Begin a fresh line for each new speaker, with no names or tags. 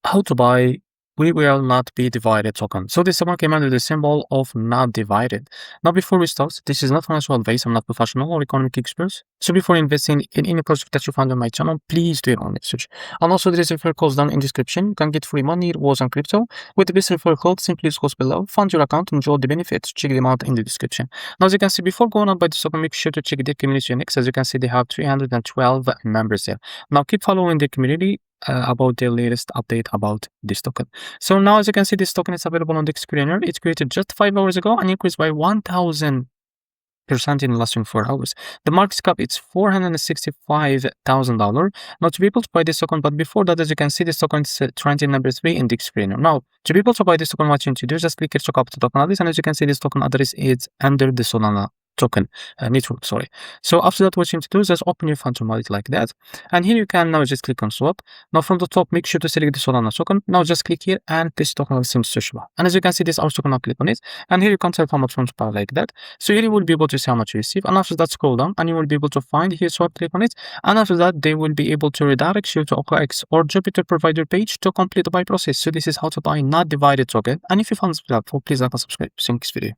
How to buy We Will Not Be Divided token. So this token came under the symbol of not divided. Now before we start, this is not financial advice. I'm not professional or economic expert. So before investing in any project that you find on my channel, please do your own research. And also there is a referral code down in the description. You can get free money, rewards and crypto. With the best referral code, simply use code below. Fund your account and enjoy the benefits. Check them out in the description. Now as you can see, before going on by this token, make sure to check the community next. As you can see, they have 312 members there. Now keep following the community about the latest update about this token. So now as you can see, this token is available on the screener. It's created just 5 hours ago and increased by 1000% in the last 24 hours. The market cap it's $465,000. Now to be able to buy this token, but before that, as you can see, this token is trending number 3 in the screener. Now to be able to buy this token, what you need to do is just click here to copy the token address, and as you can see, this token address is under the Solana token network. So after that, what you need to do is just open your functionality like that, and here you can now just click on swap. Now from the top, make sure to select the Solana token. Now just click here and this token will seem to Shiba, and as you can see, this our token, now click on it, and here you can tell how much you want to buy like that. So here you will be able to see how much you receive, and after that, scroll down and you will be able to find here swap, click on it, and after that they will be able to redirect you to OKX or Jupiter provider page to complete the buy process. So this is how to buy not divided token, and if you found this helpful, please like and subscribe. See you next video.